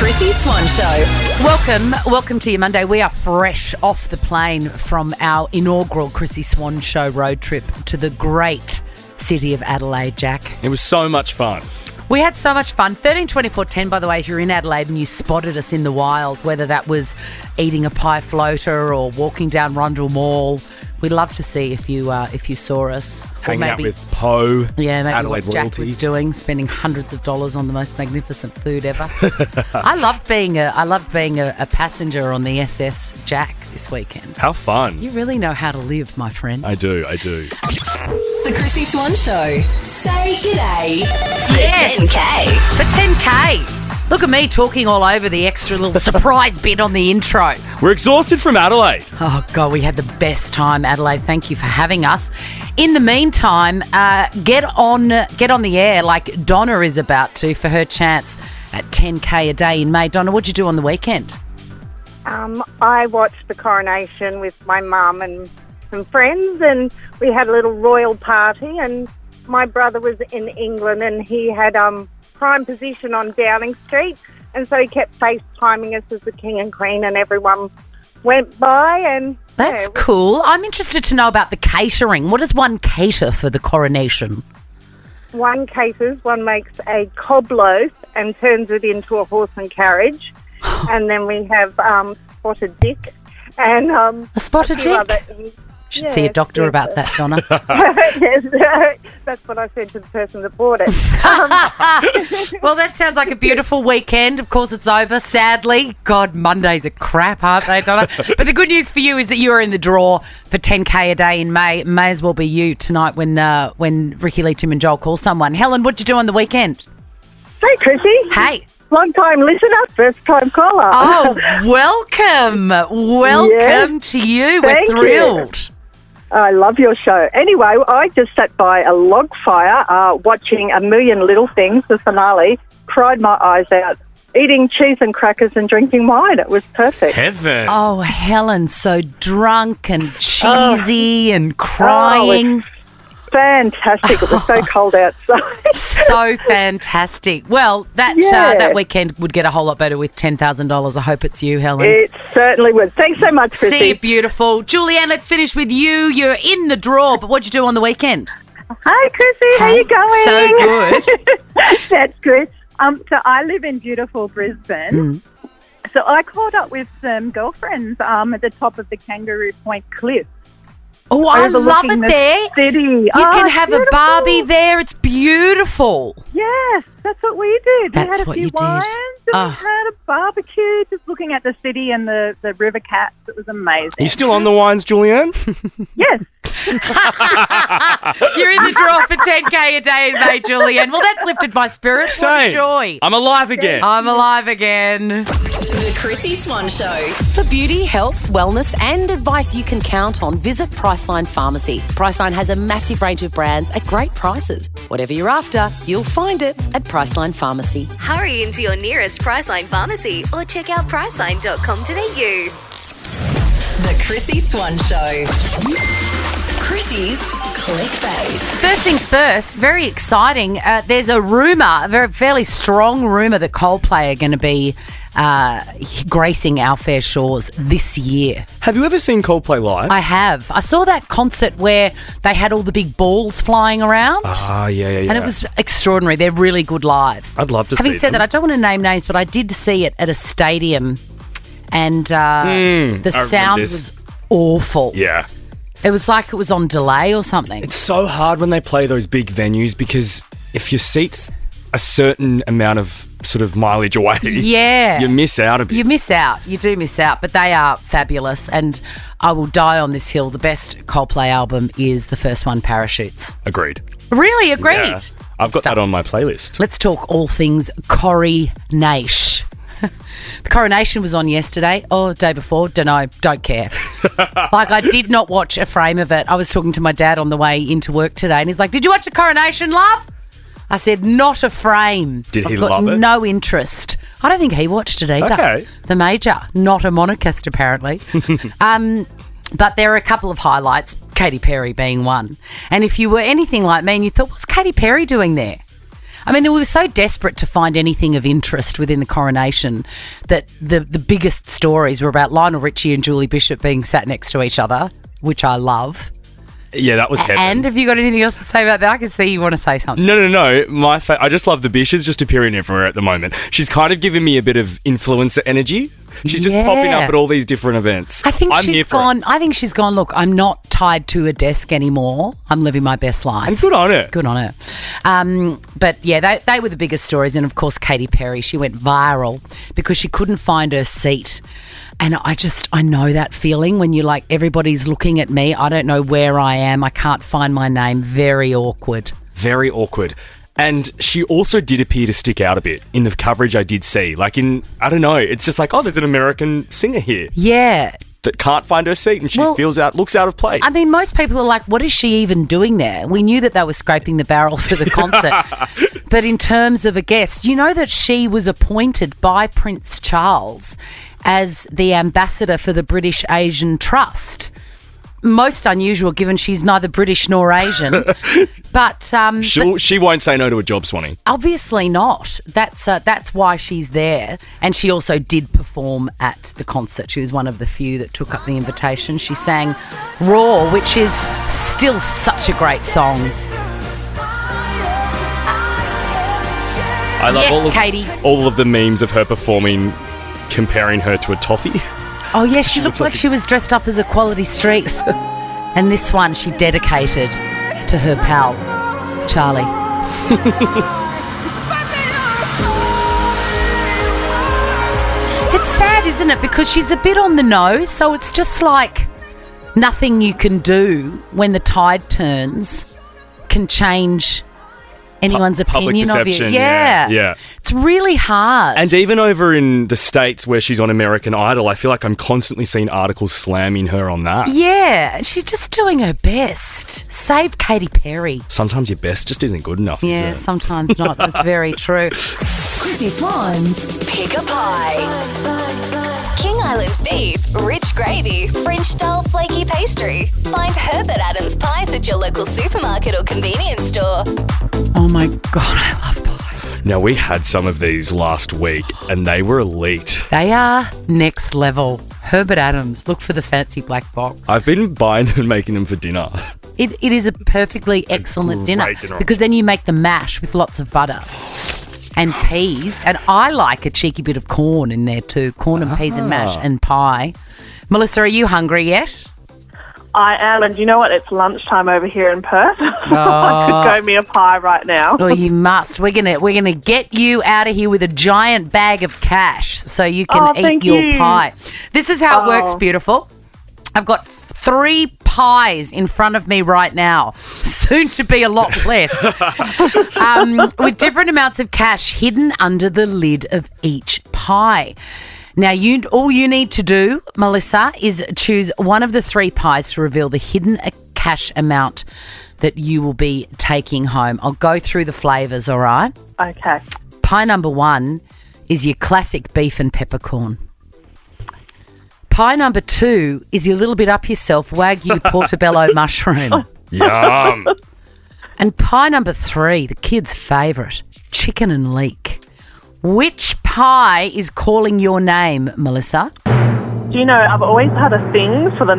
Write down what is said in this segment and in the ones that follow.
Chrissy Swan Show. Welcome to your Monday. We are fresh off the plane from our inaugural Chrissy Swan Show road trip to the great city of Adelaide, Jack. It was so much fun. We had so much fun. 132410, by the way, if you're in Adelaide and you spotted us in the wild, whether that was eating a pie floater or walking down Rundle Mall, we'd love to see if you saw us. Hanging out with Poe, yeah, maybe Adelaide what Jack royalty. was doing, spending hundreds of dollars on the most magnificent food ever. I loved being a passenger on the SS Jack this weekend. How fun. You really know how to live, my friend. I do. The Chrissy Swan Show. Say g'day for Yes. 10K. For 10K. Look at me talking all over the extra little surprise bit on the intro. We're exhausted from Adelaide. Oh, God, we had the best time, Adelaide. Thank you for having us. In the meantime, get on the air like Donna is about to for her chance at 10K a day in May. Donna, what'd you do on the weekend? I watched the coronation with my mum and some friends, and we had a little royal party, and my brother was in England and he had prime position on Downing Street, and so he kept FaceTiming us as the King and Queen, and everyone went by. And That's cool. I'm interested to know about the catering. What does one cater for the coronation? One caters, one makes a cob loaf and turns it into a horse and carriage, and then we have spotted dick and A spotted few other- dick? Should see a doctor about that, Donna. Yes, that's what I said to the person that bought it. Well, that sounds like a beautiful weekend. Of course, it's over, sadly. God, Mondays are crap, aren't they, Donna? But the good news for you is that you are in the draw for 10K a day in May. It may as well be you tonight when Ricky Lee, Tim and Joel call someone. Helen, what'd you do on the weekend? Hey, Chrissy. Hey. Long time listener, first time caller. Oh, welcome. Welcome to you. Thank We're you. thrilled. I love your show. Anyway, I just sat by a log fire watching A Million Little Things, the finale, cried my eyes out, eating cheese and crackers and drinking wine. It was perfect. Heaven. Oh, Helen, so drunk and cheesy and crying. Fantastic. It was so cold outside. So fantastic. Well, that weekend would get a whole lot better with $10,000. I hope it's you, Helen. It certainly would. Thanks so much, Chrissy. See you, beautiful. Julianne, let's finish with you. You're in the draw, but what'd you do on the weekend? Hi, Chrissy. How you going? So good. That's good. So I live in beautiful Brisbane. So I caught up with some girlfriends at the top of the Kangaroo Point Cliff. Oh, I love overlooking it the there. City. You can have a Barbie there. It's beautiful. Yes, that's what we did. That's we had a what few you did. wines and Oh. we had a barbecue, just looking at the city and the river cats. It was amazing. Are you still on the wines, Julianne? Yes. You're in the draw for 10K a day in May, Julianne. Well, that's lifted my spirit. What a Same. joy. I'm alive again. I'm alive again. The Chrissy Swan Show. For beauty, health, wellness and advice you can count on, visit Priceline Pharmacy. Priceline has a massive range of brands at great prices. Whatever you're after, you'll find it at Priceline Pharmacy. Hurry into your nearest Priceline pharmacy or check out priceline.com.au. The Chrissy Swan Show. Chrissy's clickbait. First things first, very exciting. There's a rumour, a very fairly strong rumour that Coldplay are going to be gracing our fair shores this year. Have you ever seen Coldplay live? I have. I saw that concert where they had all the big balls flying around. Ah, yeah. And it was extraordinary. They're really good live. I'd love to see Having said them. that, I don't want to name names, but I did see it at a stadium, and the I sound remember this. was awful. Yeah. It was like it was on delay or something. It's so hard when they play those big venues because if your seat's a certain amount of sort of mileage away, Yeah. you miss out a bit. You miss out. You do miss out. But they are fabulous. And I will die on this hill. The best Coldplay album is the first one, Parachutes. Agreed. Really? Agreed? Yeah. I've got that on my playlist. Let's talk all things coronation. The coronation was on yesterday or the day before. Don't know. Don't care. Like, I did not watch a frame of it. I was talking to my dad on the way into work today and he's like, did you watch the coronation, love? I said, not a frame. Did he I've got love it? no interest. I don't think he watched it either. Okay. The Major, not a monarchist apparently. But there are a couple of highlights, Katy Perry being one. And if you were anything like me and you thought, what's Katy Perry doing there? I mean, we were so desperate to find anything of interest within the coronation that the biggest stories were about Lionel Richie and Julie Bishop being sat next to each other, which I love. Yeah, that was heaven. And have you got anything else to say about that? I can see you want to say something. No. I just love the bitch. She's just appearing everywhere at the moment. She's kind of giving me a bit of influencer energy. She's just popping up at all these different events. I think she's gone, look, I'm not tied to a desk anymore. I'm living my best life. And good on her. Good on her. But yeah, they were the biggest stories. And of course, Katy Perry, she went viral because she couldn't find her seat. And I know that feeling when you're like, everybody's looking at me. I don't know where I am. I can't find my name. Very awkward. Very awkward. And she also did appear to stick out a bit in the coverage I did see. Like I don't know, it's just like, oh, there's an American singer here. Yeah. That can't find her seat and she looks out of place. I mean, most people are like, what is she even doing there? We knew that they were scraping the barrel for the concert. But in terms of a guest, you know that she was appointed by Prince Charles as the ambassador for the British Asian Trust. Most unusual, given she's neither British nor Asian. But she won't say no to a job, Swanee. Obviously not. That's why she's there. And she also did perform at the concert. She was one of the few that took up the invitation. She sang Raw, which is still such a great song. I love Katie. all of the memes of her performing, comparing her to a toffee. Oh, yeah, she looked like she was dressed up as a Quality Street. And this one she dedicated to her pal, Charlie. It's sad, isn't it? Because she's a bit on the nose, so it's just like nothing you can do when the tide turns can change anyone's opinion of you. Yeah. It's really hard. And even over in the States where she's on American Idol, I feel like I'm constantly seeing articles slamming her on that. Yeah, she's just doing her best. Save Katy Perry. Sometimes your best just isn't good enough, Yeah, is it? sometimes not. That's very true. Chrissy Swan's Pick a Pie. King Island beef, rich gravy, French-style flaky pastry. Find Herbert Adams pies at your local supermarket or convenience store. Oh my God, I love pies. Now, we had some of these last week and they were elite. They are next level. Herbert Adams, look for the fancy black box. I've been buying and making them for dinner. It is a perfectly excellent dinner because then you make the mash with lots of butter and peas. And I like a cheeky bit of corn in there too. Corn and peas and mash and pie. Melissa, are you hungry yet? I am, and you know what? It's lunchtime over here in Perth. I could go me a pie right now. Oh, you must. We're gonna get you out of here with a giant bag of cash so you can eat your pie. This is how it works, beautiful. I've got 3 pies in front of me right now, soon to be a lot less, with different amounts of cash hidden under the lid of each pie. Now, all you need to do, Melissa, is choose one of the 3 pies to reveal the hidden cash amount that you will be taking home. I'll go through the flavours, all right? Okay. Pie number 1 is your classic beef and peppercorn. Pie number 2 is your little bit up yourself Wagyu portobello mushroom. Yum. And pie number 3, the kids' favourite, chicken and leek. Which pie is calling your name, Melissa? Do you know, I've always had a thing for the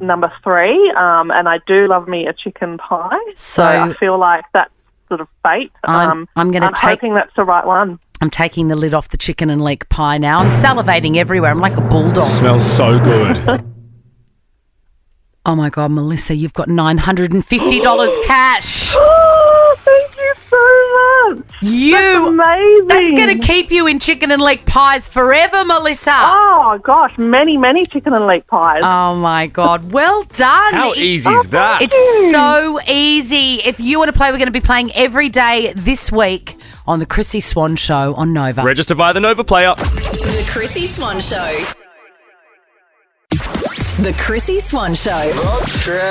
number 3, and I do love me a chicken pie. So I feel like that's sort of fate. I'm hoping that's the right one. I'm taking the lid off the chicken and leek pie now. I'm salivating everywhere. I'm like a bulldog. Smells so good. Oh, my God, Melissa, you've got $950 cash. Oh, thank you so much. That's amazing. That's going to keep you in chicken and leek pies forever, Melissa. Oh, gosh, many, many chicken and leek pies. Oh, my God. Well done. How easy is that? It's so easy. If you want to play, we're going to be playing every day this week on the Chrissy Swan Show on Nova. Register via the Nova player. The Chrissy Swan Show. The Chrissy Swan Show. Road trip.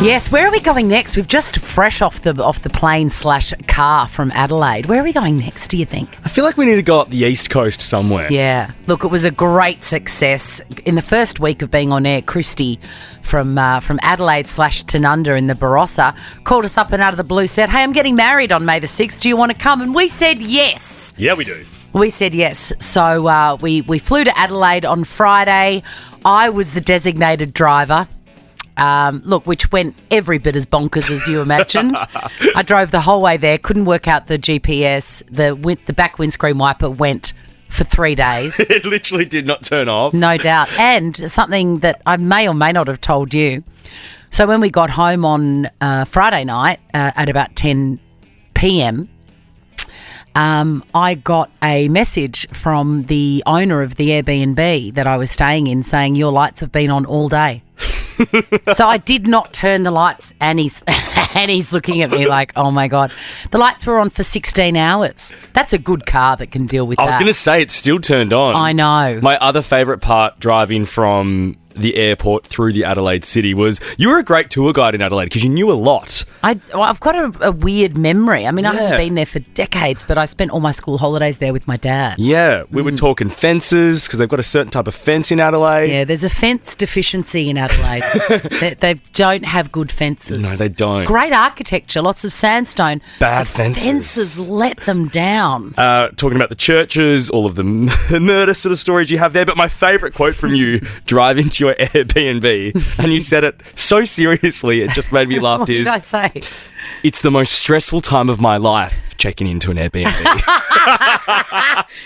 Yes, where are we going next? We've just fresh off the plane/car from Adelaide. Where are we going next, do you think? I feel like we need to go up the East Coast somewhere. Yeah. Look, it was a great success. In the first week of being on air, Christy from Adelaide/Tanunda in the Barossa called us up and out of the blue, said, hey, I'm getting married on May the 6th. Do you want to come? And we said yes. Yeah, we do. We said yes. So we flew to Adelaide on Friday. I was the designated driver. Which went every bit as bonkers as you imagined. I drove the whole way there, couldn't work out the GPS. The back windscreen wiper went for 3 days. It literally did not turn off. No doubt. And something that I may or may not have told you. So when we got home on Friday night at about 10 p.m, I got a message from the owner of the Airbnb that I was staying in saying, your lights have been on all day. So I did not turn the lights, and he's looking at me like, oh my God. The lights were on for 16 hours. That's a good car that can deal with that. I was going to say it's still turned on. I know. My other favourite part driving from the airport through the Adelaide city was you were a great tour guide in Adelaide because you knew a lot. I've got a weird memory. I mean, I haven't been there for decades, but I spent all my school holidays there with my dad. Yeah, we were talking fences because they've got a certain type of fence in Adelaide. Yeah, there's a fence deficiency in Adelaide. they don't have good fences. No, they don't. Great architecture, lots of sandstone. Bad fences. Fences let them down. Talking about the churches, all of the murder sort of stories you have there, but my favourite quote from you driving to your Airbnb, and you said it so seriously, it just made me laugh. What did I say? It's the most stressful time of my life checking into an Airbnb.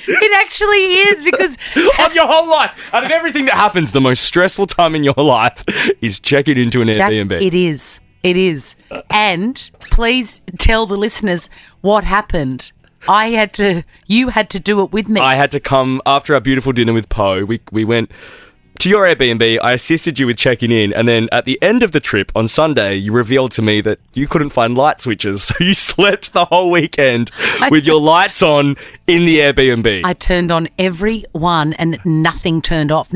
It actually is, because of your whole life, out of everything that happens, the most stressful time in your life is checking into an Airbnb. It is. And please tell the listeners what happened. You had to do it with me. I had to come after our beautiful dinner with Poe. We went to your Airbnb, I assisted you with checking in, and then at the end of the trip on Sunday, you revealed to me that you couldn't find light switches, so you slept the whole weekend with your lights on in the Airbnb. I turned on every one and nothing turned off.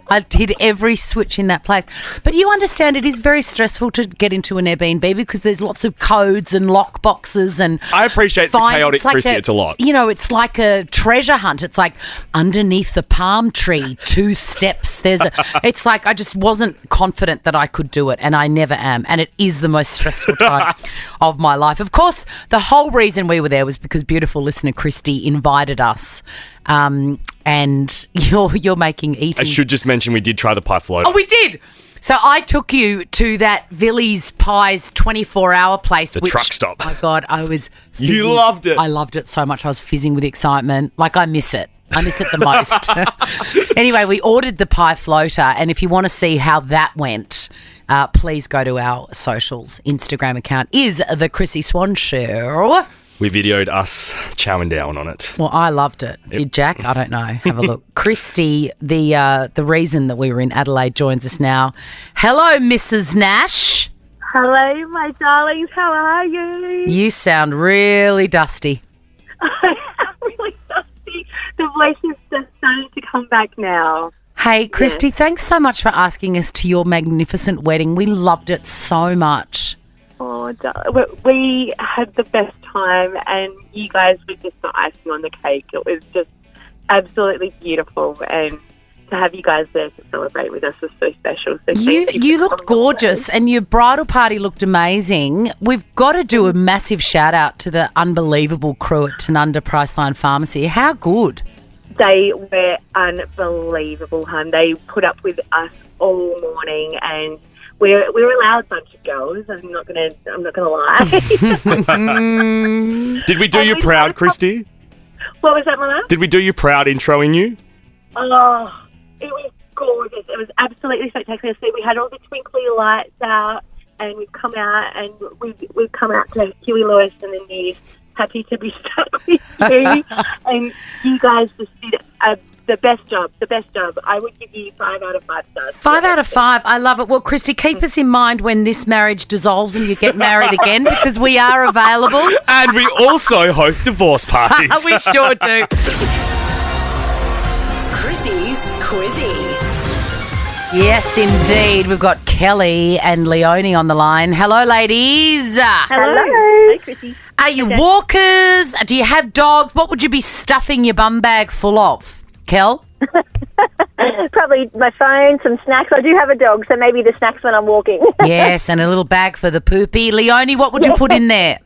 I hit every switch in that place. But you understand it is very stressful to get into an Airbnb because there's lots of codes and lock boxes and I appreciate the chaotic, Chrissy. It's a lot. You know, it's like a treasure hunt. It's like underneath the palm tree, 2 steps. It's like I just wasn't confident that I could do it, and I never am. And it is the most stressful time of my life. Of course, the whole reason we were there was because beautiful listener Christy invited us. And you're making eating. I should just mention we did try the pie float. Oh, we did. So I took you to that Villy's Pies 24-hour place. The truck stop. Oh my God, I was fizzing. You loved it. I loved it so much. I was fizzing with excitement. Like, I miss it. I miss it the most. Anyway, we ordered the pie floater, and if you want to see how that went, please go to our socials. Instagram account is The Chrissy Swan Show. We videoed us chowing down on it. Well, I loved it. Yep. Did Jack? I don't know. Have a look. Christy, the reason that we were in Adelaide, joins us now. Hello, Mrs. Nash. Hello, my darlings. How are you? You sound really dusty. I am really dusty. The voice is just starting to come back now. Hey, Christy, Thanks so much for asking us to your magnificent wedding. We loved it so much. Oh, we had the best time, and you guys were just the icing on the cake. It was just absolutely beautiful, and to have you guys there to celebrate with us was so special. So you looked gorgeous, and your bridal party looked amazing. We've got to do a massive shout out to the unbelievable crew at Tanunda Priceline Pharmacy. How good? They were unbelievable, hun. They put up with us all morning, and we're a loud bunch of girls. I'm not gonna lie. Did we do you proud, Christy? What was that, Mama? Did we do you proud introing you? Oh, it was gorgeous. It was absolutely spectacular. So we had all the twinkly lights out, and we've come out to Huey Lewis and the News. Happy to be stuck with you, and you guys just did the best job. I would give you 5 out of 5 stars. 5 out of 5. I love it. Well, Christy, keep us in mind when this marriage dissolves and you get married again, because we are available. And we also host divorce parties. We sure do. Chrissy's Quizzy. Yes, indeed. We've got Kelly and Leonie on the line. Hello, ladies. Hello. Hey, Chrissy. Are you walkers? Do you have dogs? What would you be stuffing your bum bag full of? Kel? Probably my phone, some snacks. I do have a dog, so maybe the snacks when I'm walking. Yes, and a little bag for the poopy. Leonie, what would you put in there?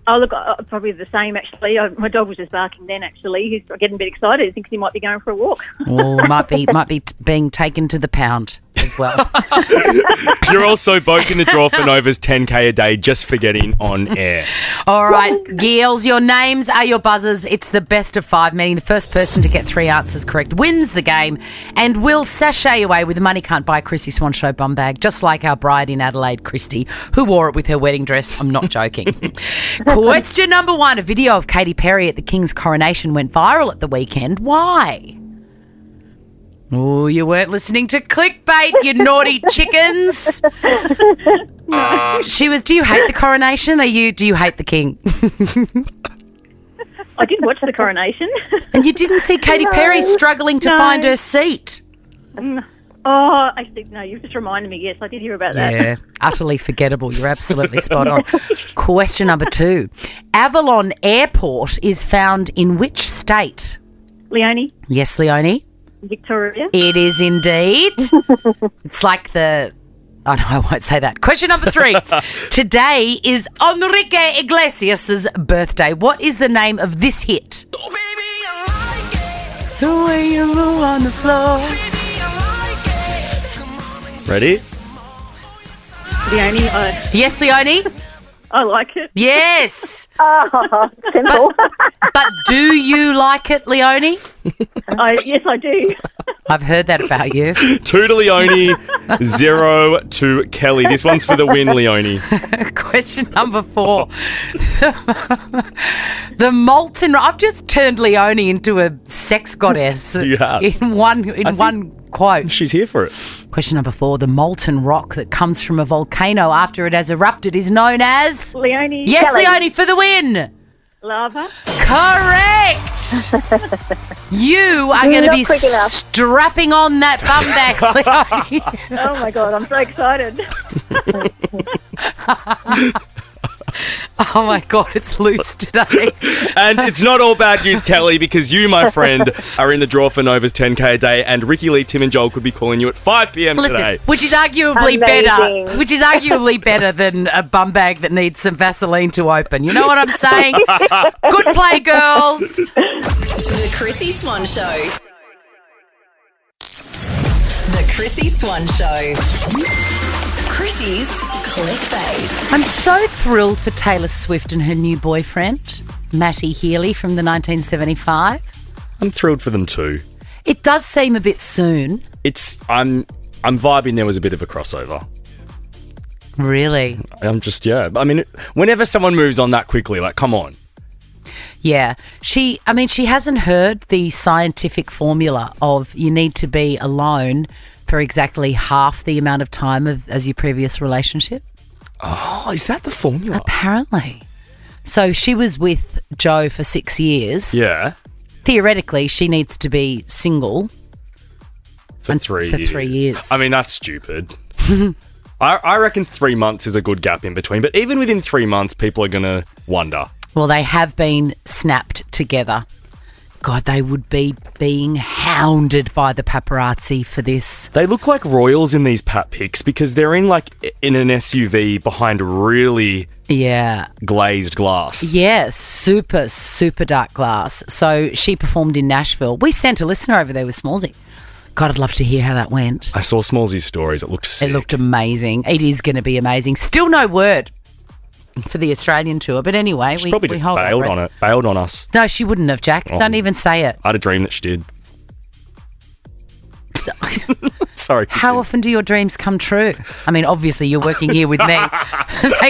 Oh, look, probably the same, actually. My dog was just barking then, actually. He's getting a bit excited. He thinks he might be going for a walk. Oh, might be being taken to the pound as well. You're also both in the draw for Nova's 10K a day just for getting on air. All right, girls, your names are your buzzers. It's the best of 5, meaning the first person to get 3 answers correct wins the game and will sashay away with the Money Can't Buy Chrissy Swan Show bum bag, just like our bride in Adelaide, Christy, who wore it with her wedding dress. I'm not joking. Question number 1. A video of Katy Perry at the King's coronation went viral at the weekend. Why? Oh, you weren't listening to clickbait, you naughty chickens. She was, do you hate the coronation or do you hate the King? I did watch the coronation. And you didn't see Katy Perry struggling to find her seat? Oh, actually, no, you've just reminded me. Yes, I did hear about that. Yeah, utterly forgettable. You're absolutely spot on. Question number 2. Avalon Airport is found in which state? Leonie? Yes, Leonie? Victoria? It is indeed. It's like oh no, I won't say that. Question number 3. Today is Enrique Iglesias' birthday. What is the name of this hit? Oh, baby, I like it. The way you move on the floor. Ready? Leonie? Yes, Leonie? I like it. Yes. Oh, simple. But do you like it, Leonie? Yes, I do. I've heard that about you. 2 to Leonie, 0 to Kelly. This one's for the win, Leonie. Question number 4. The molten... I've just turned Leonie into a sex goddess. You have. In one quote. She's here for it. Question number 4. The molten rock that comes from a volcano after it has erupted is known as... Leonie. Yes, Kelly. Leonie, for the win. Lava. Correct. You are going to be quick enough. strapping on that bum bag, Leonie. Oh, my God, I'm so excited. Oh, my God, it's loose today. And it's not all bad news, Kelly, because you, my friend, are in the draw for Nova's 10K a day, and Ricky Lee, Tim and Joel could be calling you at 5 p.m. today. Which is arguably Amazing. better than a bum bag that needs some Vaseline to open. You know what I'm saying? Good play, girls. The Chrissy Swan Show. The Chrissy Swan Show. Chrissy's clickbait. I'm so thrilled for Taylor Swift and her new boyfriend, Matty Healy from the 1975. I'm thrilled for them too. It does seem a bit soon. I'm vibing there was a bit of a crossover. Really? I'm just, yeah. I mean, whenever someone moves on that quickly, like, come on. Yeah. She hasn't heard the scientific formula of you need to be alone for exactly half the amount of time as your previous relationship. Oh, is that the formula? Apparently. So she was with Joe for 6 years. Yeah. Theoretically, she needs to be single For 3 years. I mean, that's stupid. I reckon 3 months is a good gap in between. But even within 3 months, people are going to wonder. Well, they have been snapped together. God, they would be being hounded by the paparazzi for this. They look like royals in these pat pics because they're in an SUV behind really glazed glass. Yeah, super, super dark glass. So she performed in Nashville. We sent a listener over there with Smallsy. God, I'd love to hear how that went. I saw Smallsy's stories. It looked sick. It looked amazing. It is going to be amazing. Still no word for the Australian tour. But anyway, she probably just bailed on it. Bailed on us. No, she wouldn't have, Jack. Oh. Don't even say it. I had a dream that she did. Sorry. How often do your dreams come true? I mean, obviously you're working here with me. they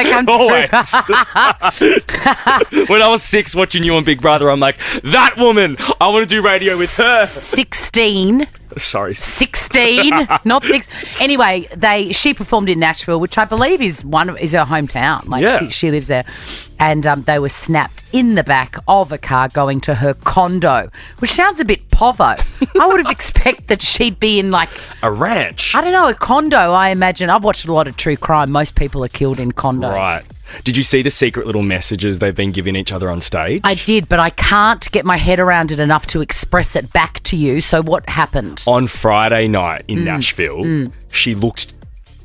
come Always. true. When I was 6 watching you on Big Brother, I'm like, that woman, I want to do radio with her. 16 Sorry. 16, not 6. Anyway, she performed in Nashville, which I believe is her hometown. Like she lives there. And they were snapped in the back of a car going to her condo, which sounds a bit povo. I would have expected that she'd be in like... a ranch. I don't know, a condo, I imagine. I've watched a lot of true crime. Most people are killed in condos. Right. Did you see the secret little messages they've been giving each other on stage? I did, but I can't get my head around it enough to express it back to you. So what happened? On Friday night in Nashville, she looked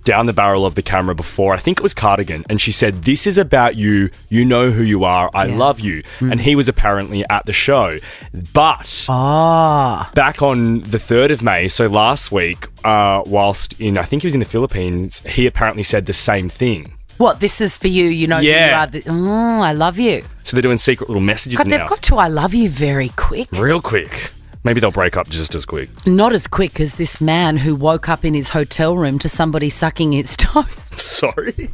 down the barrel of the camera before, I think it was Cardigan, and she said, "This is about you. You know who you are. I love you." And he was apparently at the show. But back on the 3rd of May, so last week, whilst I think he was in the Philippines, he apparently said the same thing. What, this is for you, you know who you are. I love you. So they're doing secret little messages God, now. they've got to I love you very quick. Real quick. Maybe they'll break up just as quick. Not as quick as this man who woke up in his hotel room to somebody sucking his toes. Sorry?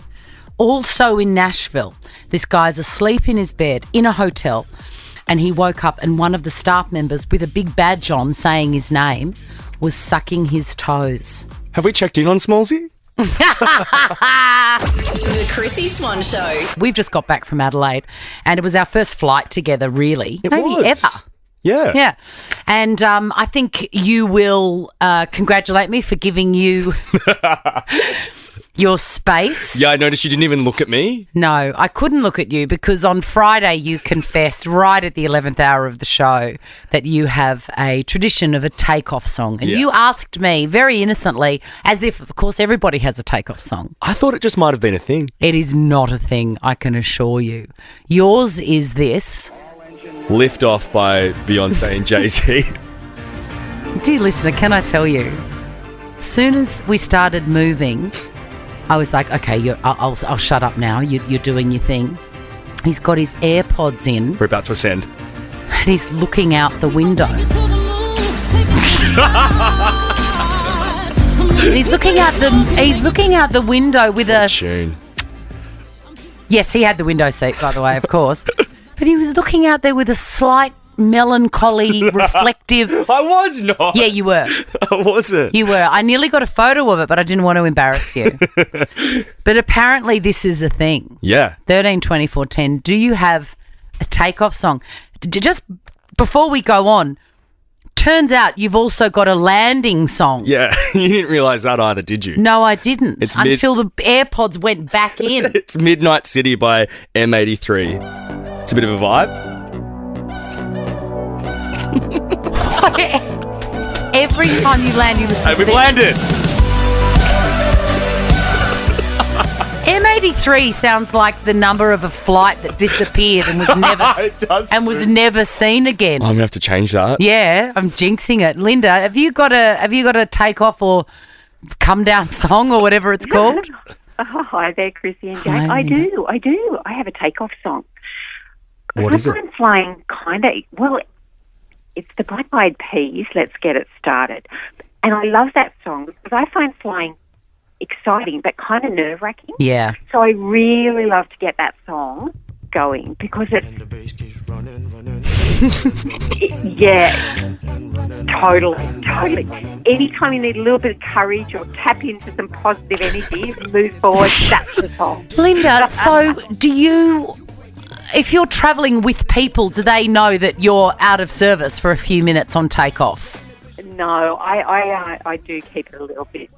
Also in Nashville, this guy's asleep in his bed in a hotel, and he woke up and one of the staff members with a big badge on saying his name was sucking his toes. Have we checked in on Smallsy? The Chrissy Swan Show. We've just got back from Adelaide, and it was our first flight together, really. Maybe ever. Yeah. Yeah. And I think you will congratulate me for giving you your space. Yeah, I noticed you didn't even look at me. No, I couldn't look at you because on Friday you confessed right at the 11th hour of the show that you have a tradition of a takeoff song. And you asked me very innocently, as if, of course, everybody has a takeoff song. I thought it just might have been a thing. It is not a thing, I can assure you. Yours is this. Lift Off by Beyonce and Jay-Z. Dear listener, can I tell you, as soon as we started moving, I was like, okay, I'll shut up now. You're doing your thing. He's got his AirPods in. We're about to ascend. And he's looking out the window. He's looking out the window with a tune. Yes, he had the window seat, by the way, of course. But he was looking out there with a slight melancholy, reflective... I was not. Yeah, you were. I wasn't. You were. I nearly got a photo of it, but I didn't want to embarrass you. But apparently this is a thing. Yeah. 13, 24, 10. Do you have a takeoff song? Just before we go on, turns out you've also got a landing song. Yeah, you didn't realise that either, did you? No, I didn't. Until the AirPods went back in. It's Midnight City by M83. It's a bit of a vibe. Every time you land, you listen to we've this. landed. M83 sounds like the number of a flight that disappeared and was never It does was never seen again. I'm gonna have to change that. Yeah, I'm jinxing it. Linda, have you got a take off or come down song or whatever it's called? Hi there, Chrissy and Jane. Hi, I do. I have a take-off song. What is it? I'm flying it's the Black Eyed Peas, Let's Get It Started. And I love that song because I find flying exciting but kind of nerve-wracking. Yeah. So I really love to get that song going because it... And the bass keeps running. Yeah, totally. Anytime you need a little bit of courage or tap into some positive energy, move forward, that's the song. Linda, so do you... If you're travelling with people, do they know that you're out of service for a few minutes on takeoff? No, I do keep it a little bit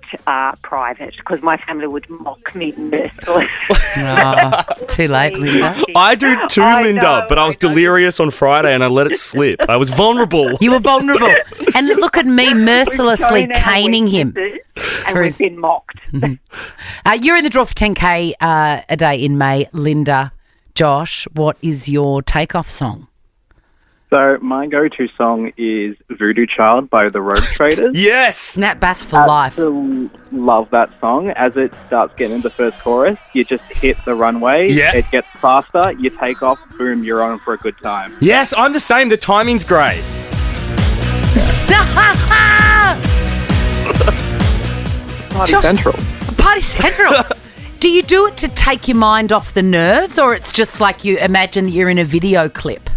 private because my family would mock me mercilessly. Oh, too late, Linda. I do too, Linda, but I was delirious on Friday and I let it slip. I was vulnerable. You were vulnerable. And look at me mercilessly caning him. And we've been mocked. You're in the draw for 10K a day in May, Linda. Josh, what is your takeoff song? So my go-to song is Voodoo Child by the Road Traders. Yes! Snap Bass for life. Love that song. As it starts getting into the first chorus, you just hit the runway. Yeah. It gets faster. You take off. Boom, you're on for a good time. Yes, I'm the same. The timing's great. Party Central. Party Central. Do you do it to take your mind off the nerves, or it's just like you imagine that you're in a video clip?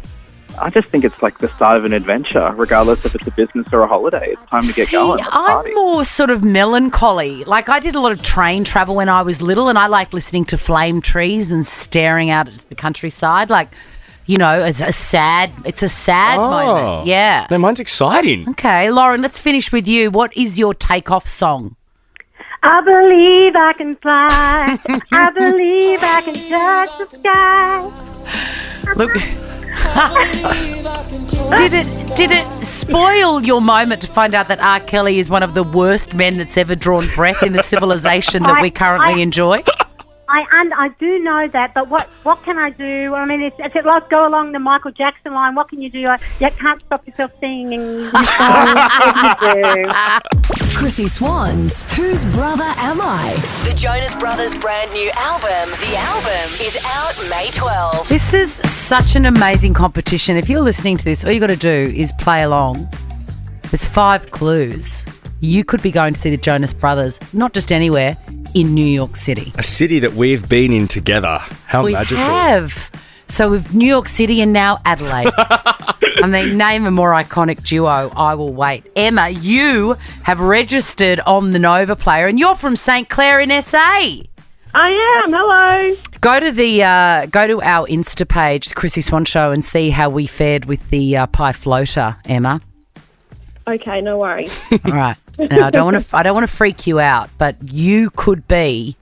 I just think it's like the start of an adventure, regardless if it's a business or a holiday. It's time to get going. I'm more sort of melancholy. Like, I did a lot of train travel when I was little, and I like listening to flame trees and staring out at the countryside. Like, you know, it's a sad moment. Yeah. No, mine's exciting. Okay, Lauren, let's finish with you. What is your takeoff song? I believe I can fly. I believe I can touch the sky. Look, did it spoil your moment to find out that R. Kelly is one of the worst men that's ever drawn breath in the civilization that we currently enjoy? I do know that, but what can I do? I mean, it's like go along the Michael Jackson line. What can you do? You can't stop yourself singing. What do you do? Chrissy Swan's Whose Brother Am I? The Jonas Brothers' brand new album. The album is out May 12. This is such an amazing competition. If you're listening to this, all you got to do is play along. There's 5 clues. You could be going to see the Jonas Brothers, not just anywhere, in New York City. A city that we've been in together. How magical. We have. So with New York City and now Adelaide. I mean, name a more iconic duo. I will wait. Emma, you have registered on the Nova Player, and you're from St. Clair in SA. I am. Hello. Go to our Insta page, the Chrissy Swan Show, and see how we fared with the pie floater, Emma. Okay, no worries. All right. Now, I don't want to freak you out, but you could be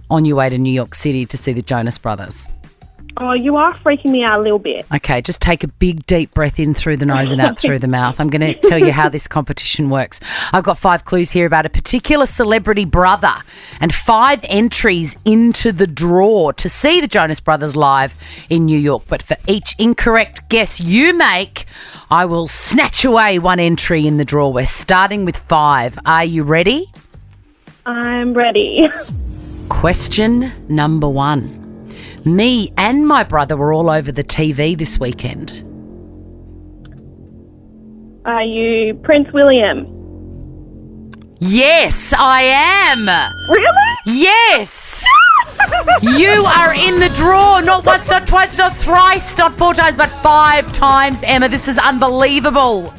on your way to New York City to see the Jonas Brothers. Oh, you are freaking me out a little bit. Okay, just take a big, deep breath in through the nose and out through the mouth. I'm going to tell you how this competition works. I've got 5 clues here about a particular celebrity brother and 5 entries into the draw to see the Jonas Brothers live in New York. But for each incorrect guess you make, I will snatch away 1 entry in the draw. We're starting with 5. Are you ready? I'm ready. Question number 1. Me and my brother were all over the TV this weekend. Are you Prince William? Yes, I am. Really? Yes. You are in the draw. Not once, not twice, not thrice, not 4 times, but 5 times, Emma. This is unbelievable.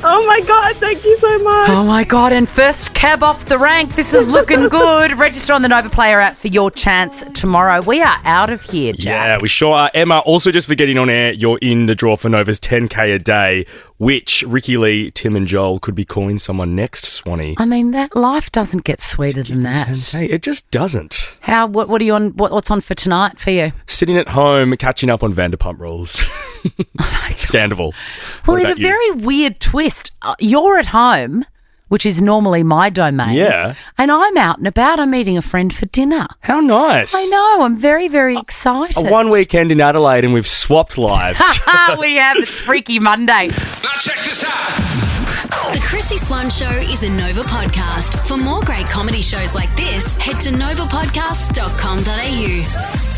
Oh, my God. Thank you so much. Oh, my God. And first cab off the rank. This is looking good. Register on the Nova Player app for your chance tomorrow. We are out of here, Jack. Yeah, we sure are. Emma, also just for getting on air, you're in the draw for Nova's 10K a day, which Ricky Lee, Tim and Joel could be calling someone next, Swanee. I mean, that life doesn't get sweeter than that. 10K, it just doesn't. What are you on? What's on for tonight for you? Sitting at home, catching up on Vanderpump Rules. Standable. Well, in a very weird twist, you're at home, which is normally my domain. Yeah. And I'm out and about. I'm meeting a friend for dinner. How nice. I know. I'm very, very excited. 1 weekend in Adelaide and we've swapped lives. We have. It's Freaky Monday. Now check this out. The Chrissy Swan Show is a Nova podcast. For more great comedy shows like this, head to novapodcast.com.au.